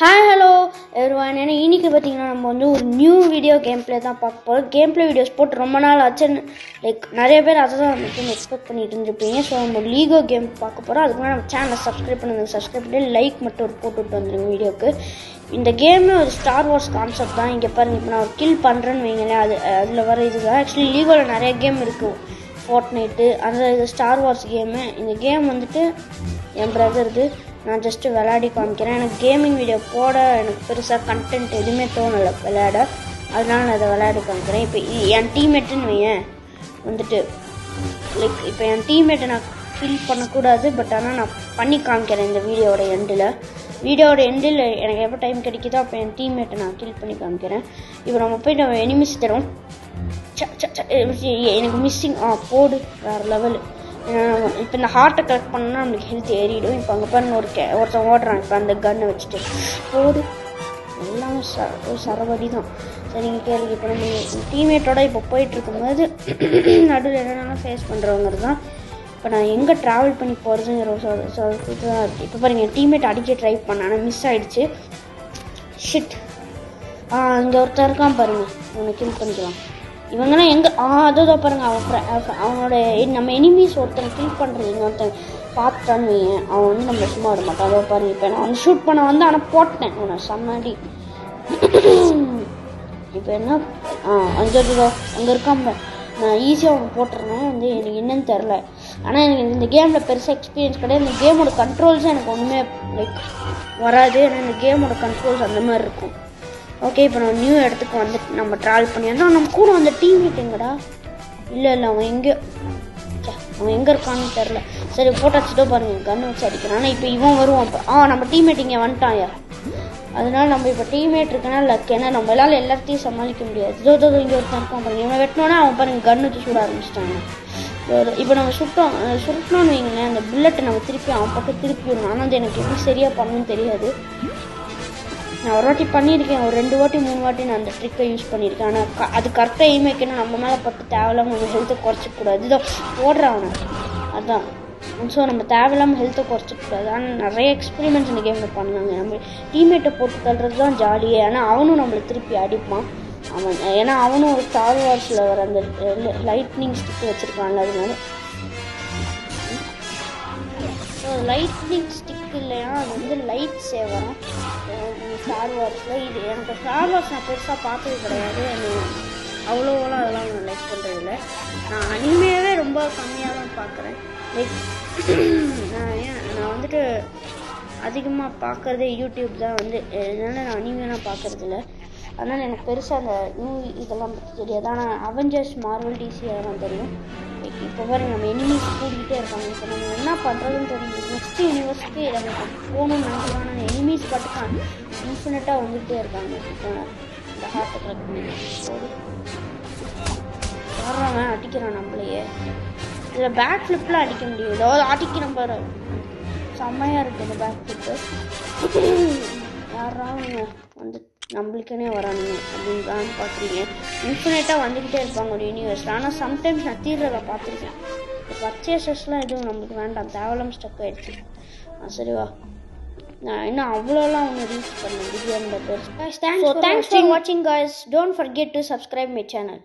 Hi hello everyone. ஏன்னா இன்றைக்கி பார்த்தீங்கன்னா நம்ம வந்து ஒரு நியூ வீடியோ கேம் பிளே தான் பார்க்க போகிறோம். கேம் பிளே வீடியோஸ் போட்டு ரொம்ப நாள் ஆச்சுன்னு நிறைய பேர் அதை தான் நம்ம எக்ஸ்பெக்ட் பண்ணிட்டு இருந்துருப்பீங்க. ஸோ நம்ம லீகோ கேம் பார்க்க போகிறோம். அதுக்கு நம்ம சேனலை சப்ஸ்கிரைப் பண்ணி லைக் மட்டும் ஒரு போட்டுவிட்டு வந்துடுங்க வீடியோக்கு. இந்த கேமு ஒரு ஸ்டார் வார்ஸ் கான்செப்ட் தான். இங்கே பாருங்கள், இப்போ நான் ஒரு கில் பண்ணுறேன்னு வைங்களேன், அதில் வர இதுதான். ஆக்சுவலி லீகோவில் நிறைய கேம் இருக்குது, ஃபோர்ட்நைட்டு, அந்த இது ஸ்டார் வார்ஸ் கேமு. இந்த கேம் வந்துட்டு என் பிரதருக்கு நான் ஜஸ்ட்டு விளையாடி காமிக்கிறேன். எனக்கு கேமிங் வீடியோ போட எனக்கு பெருசாக கண்டென்ட் எதுவுமே தோணலை விளையாட, அதனால நான் அதை விளையாடி காமிக்கிறேன். இப்போ என் டீம்மேட்டுன்னு வையன் வந்துட்டு இப்போ என் டீம்மேட்டை நான் கில் பண்ணக்கூடாது, பட் ஆனால் நான் பண்ணி காமிக்கிறேன் இந்த வீடியோட எண்டில் எனக்கு எப்போ டைம் கிடைக்குதோ அப்போ என் டீம்மேட்டை நான் கில் பண்ணி காமிக்கிறேன். இப்போ நம்ம போய் நம்ம எனிமிஸ் தரோம். எனக்கு மிஸ்ஸிங் போடு வேறு லெவலு. இப்போ இந்த ஹார்ட்டை கலெக்ட் பண்ணால் நம்மளுக்கு ஹெல்த் ஏறிடும். இப்போ அங்கே பாருங்க ஒருத்தன் ஓடுறான். இப்போ அந்த கன்னை வச்சுட்டு போடு, எல்லாமே சரவடி தான். சரிங்க கேள்வி. இப்போ நம்ம டீம்மேட்டோட இப்போ போயிட்டுருக்கும்போது நடுவில் என்னென்னா ஃபேஸ் பண்ணுறவங்க தான். இப்போ நான் எங்கே ட்ராவல் பண்ணி போகிறதுங்கிற சொல்லிட்டு தான் இருக்குது. இப்போ பாருங்கள், என் டீம்மேட் அடிக்க ட்ரை பண்ணேன், ஆனால் மிஸ் ஆகிடுச்சு. ஷிட். இங்கே ஒருத்தர் இருக்கான் பாருங்கள், அவனை கில் பண்ணிக்கலாம். இவங்கெல்லாம் எங்கே அதோ பாருங்கள், அவனோட நம்ம எனிமீஸ் ஒருத்தனை கில் பண்ணுறது இன்னொருத்தன் பார்த்துட்டான்னு வையன், அவன் வந்து நம்ம சும்மா விட மாட்டான். அதோ பாருங்க, இப்போ நான் அவனை ஷூட் பண்ண வந்து ஆனால் போட்டேன் அவனை செம்மாடி. இப்போ என்ன அங்கே இருக்காம நான் ஈஸியாக அவனை போட்டுறேன். வந்து எனக்கு என்னன்னு தெரில, ஆனால் எனக்கு இந்த கேமில் பெருசாக எக்ஸ்பீரியன்ஸ் கிடையாது. இந்த கேமோட கண்ட்ரோல்ஸும் எனக்கு ஒன்றுமே வராது. ஏன்னா இந்த கேமோட கண்ட்ரோல்ஸ் அந்த மாதிரி இருக்கும். ஓகே, இப்போ நம்ம நியூ இடத்துக்கு வந்துட்டு நம்ம ட்ராவல் பண்ணி வந்தோம். நம்ம கூட அந்த டீம்மேட் எங்கடா? இல்லை அவன் எங்கே இருக்கான்னு தெரில. சரி, போட்டோ அடிச்சுட்டோ பாருங்கள், கன்று வச்சு அடிக்கிறான். ஆனால் இப்போ இவன் வருவான். இப்போ நம்ம டீம்மேட் இங்கே வந்துட்டான் யார். அதனால நம்ம இப்போ டீம்மேட் இருக்குன்னா லக். ஏன்னா நம்மளால் எல்லாத்தையும் சமாளிக்க முடியாது. இங்கே ஒருத்தன் இருக்கான் பாருங்கள், இவனை வெட்டினோன்னா அவன் பாருங்கள் கன்று வச்சு சுட ஆரம்பிச்சிட்டாங்க. இப்போ நம்ம சுருட்டோன்னு வைங்களேன், அந்த புல்லட்டை நம்ம திருப்பி அவன் பக்கம் திருப்பி விடணும். ஆனால் அது எனக்கு எப்படி சரியாக பண்ணணும்னு தெரியாது. நான் ஒரு வாட்டி பண்ணியிருக்கேன், ஒரு 2 வாட்டி 3 வாட்டி நான் அந்த ட்ரிக்கை யூஸ் பண்ணியிருக்கேன். ஆனால் அது கரெக்டாக எய்ம் வைக்கணும். நம்ம மேலே பட்டு தேவையில்லாமல் நம்ம ஹெல்த்தை குறைச்சிக்கூடாது. இதோ ஓடுறான் அவனை, அதுதான். ஸோ நம்ம தேவையில்லாமல் ஹெல்த்தை குறைச்சிக்கூடாது. ஆனால் நிறைய எக்ஸ்பெரிமெண்ட்ஸ் இந்த கேமில் பண்ணாங்க. நம்ம டீம்மேட்டை போட்டு தள்ளுறது தான் ஜாலியே. ஆனால் அவனும் நம்மளை திருப்பி அடிப்பான் அவன். ஏன்னா அவனும் ஒரு ஸ்டார் வார்ஸில் வர அந்த லைட்னிங் ஸ்டிக்கு வச்சுருக்கான்ல, அதனால லைட்னிங் ஸ்டிக் இல்லையா, அது வந்து லைட் சேவரும் ஸ்டார் வார்ஸில். இது எனக்கு ஸ்டார் வார்ஸ் நான் பெருசாக பார்த்தது கிடையாது. அவ்வளோவெல்லாம் அதெல்லாம் நான் லைக் பண்ணுறதில்ல. நான் அனிமையாகவே ரொம்ப கம்மியாக தான் பார்க்குறேன். நான் வந்துட்டு அதிகமாக பார்க்குறதே யூடியூப் தான். அதனால் நான் அனிமையெல்லாம் பார்க்குறதில்ல. அதனால் எனக்கு பெருசாக அந்த இதெல்லாம் பற்றி தெரியாது. ஆனால் அவெஞ்சர்ஸ், மார்வல், டிசி அதெல்லாம் தெரியும். இப்போ பாருங்க, நம்ம எனிமீஸ் கூட்டிகிட்டே இருக்காங்க. இப்போ நம்ம என்ன பண்ணுறதுன்னு தெரியும். நெக்ஸ்ட் யூனிவர்ஸ்க்கு நமக்கு போகணும்னு நினைக்கிறாங்க. ஆனால் எனிமீஸ் பார்த்துக்கான் இன்ஃபினிட்டாக வந்துகிட்டே இருக்காங்க. இப்போ இந்த ஹார்ட்டை கலெக்ட் பண்ணி வர்றவங்க அடிக்கிறான் நம்மளையே. இதில் பேக் ஃப்ளிப்லாம் அடிக்க முடியும். ஏதாவது அடிக்கிற பாரு, செம்மையாக இருக்குது இந்த பேக் ஃப்ளிப்பு. யாராவது வந்து நம்மளுக்குன்னே வரானுங்க அப்படின்னு தான் பார்க்குறீங்க. இன்ஃபினிட்டாக வந்துக்கிட்டே இருப்பாங்க ஒரு யூனிவர்ஸில். ஆனால் சம்டைம்ஸ் நான் தீர்றதை பார்த்துருக்கேன். இப்போ பர்ச்சேசஸ்லாம் எதுவும் நம்மளுக்கு வேண்டாம், தேவலாம் ஸ்டக் ஆகிடுச்சு. சரிவா, நான் இன்னும் அவ்வளோலாம் ஒன்று ரீச் பண்ணேன் பிரியாணியில் பேர். தேங்க்ஸ் ஃபார் வாட்சிங் guys. Don't forget to subscribe my channel.